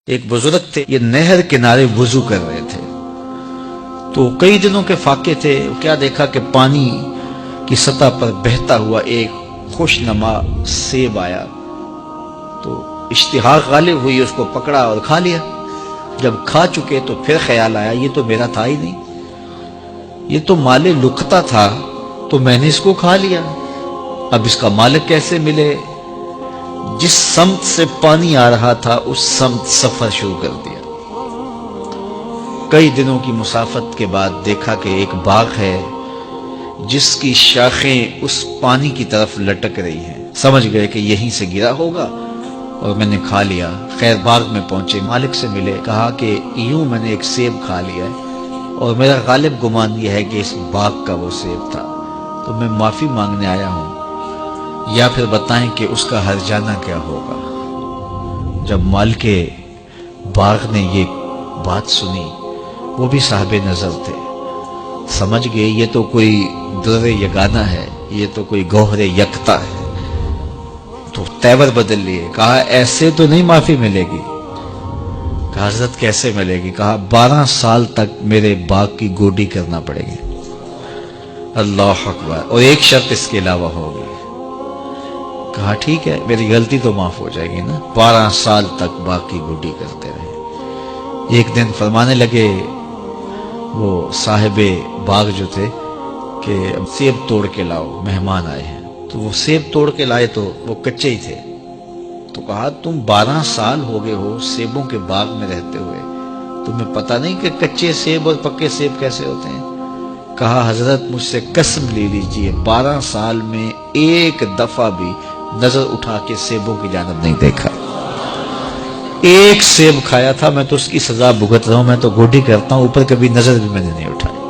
ایک بزرگ تھے، یہ نہر کنارے وضو کر رہے تھے تو کئی دنوں کے فاقے تھے۔ کیا دیکھا کہ پانی کی سطح پر بہتا ہوا ایک خوش نما سیب آیا تو اشتہاق غالب ہوئی، اس کو پکڑا اور کھا لیا۔ جب کھا چکے تو پھر خیال آیا یہ تو میرا تھا ہی نہیں، یہ تو مال لقطہ تھا، تو میں نے اس کو کھا لیا، اب اس کا مالک کیسے ملے؟ جس سمت سے پانی آ رہا تھا اس سمت سفر شروع کر دیا۔ کئی دنوں کی مسافت کے بعد دیکھا کہ ایک باغ ہے جس کی شاخیں اس پانی کی طرف لٹک رہی ہیں۔ سمجھ گئے کہ یہیں سے گرا ہوگا اور میں نے کھا لیا۔ خیر باغ میں پہنچے، مالک سے ملے، کہا کہ یوں میں نے ایک سیب کھا لیا ہے اور میرا غالب گمان یہ ہے کہ اس باغ کا وہ سیب تھا، تو میں معافی مانگنے آیا ہوں، یا پھر بتائیں کہ اس کا ہرجانہ کیا ہوگا۔ جب مالک باغ نے یہ بات سنی، وہ بھی صاحب نظر تھے، سمجھ گئے یہ تو کوئی در یگانہ ہے، یہ تو کوئی گوہر یکتا ہے، تو تیور بدل لیے۔ کہا ایسے تو نہیں معافی ملے گی۔ کہا حضرت کیسے ملے گی؟ کہا 12 سال تک میرے باغ کی گوڈی کرنا پڑے گی۔ اللہ اکبر، اور ایک شرط اس کے علاوہ ہوگی۔ کہا ٹھیک ہے، میری غلطی تو معاف ہو جائے گی نا۔ 12 سال تک باغ کی گوڈی کرتے رہے۔ ایک دن فرمانے لگے وہ صاحب باغ جو تھے کہ سیب توڑ کے لاؤ، مہمان آئے ہیں۔ تو وہ سیب توڑ کے لائے تو وہ کچے ہی تھے۔ تو کہا تم 12 سال ہو گئے ہو سیبوں کے باغ میں رہتے ہوئے، تمہیں پتہ نہیں کہ کچے سیب اور پکے سیب کیسے ہوتے ہیں؟ کہا حضرت مجھ سے قسم لے لیجئے 12 سال میں ایک دفعہ بھی نظر اٹھا کے سیبوں کی جانب نہیں دیکھا۔ ایک سیب کھایا تھا، میں تو اس کی سزا بھگت رہا ہوں، میں تو گوڈی کرتا ہوں، اوپر کبھی نظر بھی میں نے نہیں اٹھائی۔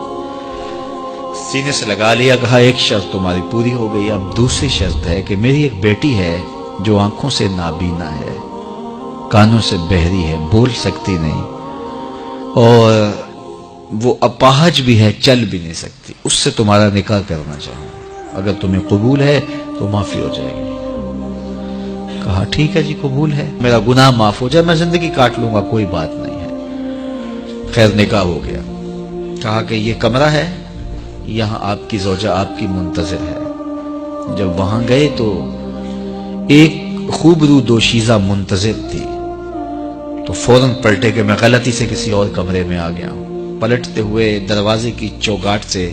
سینے سے لگا لیا، کہا ایک شرط تمہاری پوری ہو گئی، اب دوسری شرط ہے کہ میری ایک بیٹی ہے جو آنکھوں سے نابینا ہے، کانوں سے بہری ہے، بول سکتی نہیں، اور وہ اپاہج بھی ہے، چل بھی نہیں سکتی، اس سے تمہارا نکاح کرنا چاہوں، اگر تمہیں قبول ہے تو معافی ہو جائے گی۔ کہا ٹھیک ہے جی قبول ہے، میرا گناہ معاف ہو جائے، میں زندگی کاٹ لوں گا، کوئی بات نہیں ہے۔ خیر نکاح ہو گیا۔ کہا کہ یہ کمرہ ہے، یہاں آپ کی زوجہ آپ کی منتظر ہے۔ جب وہاں گئے تو ایک خوبرو دوشیزہ منتظر تھی، تو فوراً پلٹے کہ میں غلطی سے کسی اور کمرے میں آ گیا ہوں۔ پلٹتے ہوئے دروازے کی چوگاٹ سے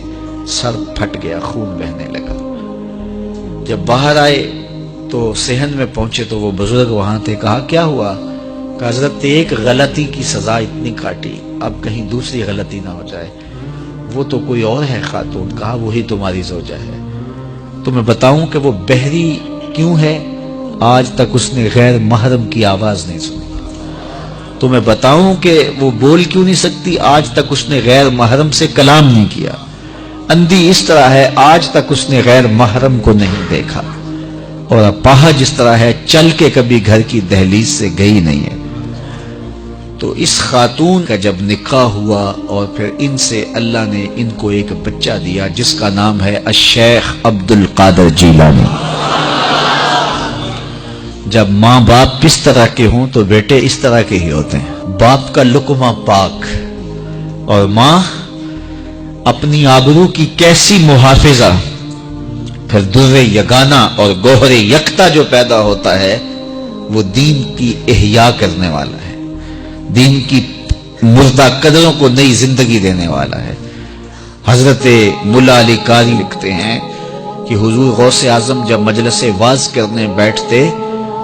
سر پھٹ گیا، خون بہنے لگا۔ جب باہر آئے تو صحن میں پہنچے تو وہ بزرگ وہاں تھے۔ کہا کیا ہوا؟ کہ حضرت ایک غلطی کی سزا اتنی کاٹی، اب کہیں دوسری غلطی نہ ہو جائے، وہ تو کوئی اور ہے خاتون۔ کہا وہی تمہاری زوجہ ہے۔ تو میں بتاؤں کہ وہ بہری کیوں ہے؟ آج تک اس نے غیر محرم کی آواز نہیں سنی۔ تو میں بتاؤں کہ وہ بول کیوں نہیں سکتی؟ آج تک اس نے غیر محرم سے کلام نہیں کیا۔ اندھی اس طرح ہے، آج تک اس نے غیر محرم کو نہیں دیکھا، اور اپاہج اس طرح ہے، چل کے کبھی گھر کی دہلیز سے گئی نہیں ہے۔ تو اس خاتون کا جب نکاح ہوا اور پھر ان سے اللہ نے ان کو ایک بچہ دیا جس کا نام ہے الشیخ عبد القادر جیلانی۔ جب ماں باپ اس طرح کے ہوں تو بیٹے اس طرح کے ہی ہوتے ہیں۔ باپ کا لقمہ پاک اور ماں اپنی آبرو کی کیسی محافظہ، پھر در یگانہ اور گوہر یکتا جو پیدا ہوتا ہے وہ دین کی احیاء کرنے والا ہے، دین کی مردہ قدروں کو نئی زندگی دینے والا ہے۔ حضرت ملا علی قاری لکھتے ہیں کہ حضور غوث اعظم جب مجلس واعظ کرنے بیٹھتے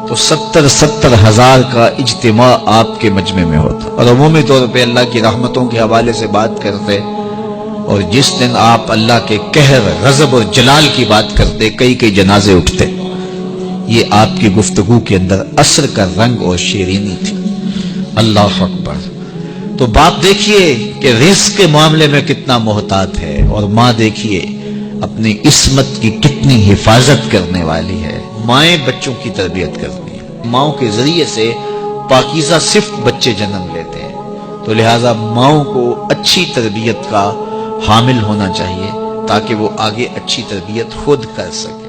تو 70 ہزار کا اجتماع آپ کے مجمع میں ہوتا، اور عمومی طور پہ اللہ کی رحمتوں کے حوالے سے بات کرتے، اور جس دن آپ اللہ کے قہر، غضب اور جلال کی بات کرتے کئی جنازے اٹھتے۔ یہ آپ کی گفتگو کے اندر عصر کا رنگ اور شیرینی تھی۔ اللہ اکبر۔ تو باپ دیکھیے کہ رزق کے معاملے میں کتنا محتاط ہے، اور ماں دیکھیے اپنی عصمت کی کتنی حفاظت کرنے والی ہے۔ مائیں بچوں کی تربیت کرتی ہیں، ماؤں کے ذریعے سے پاکیزہ صفت بچے جنم لیتے ہیں، تو لہٰذا ماؤں کو اچھی تربیت کا حامل ہونا چاہیے تاکہ وہ آگے اچھی تربیت خود کر سکے۔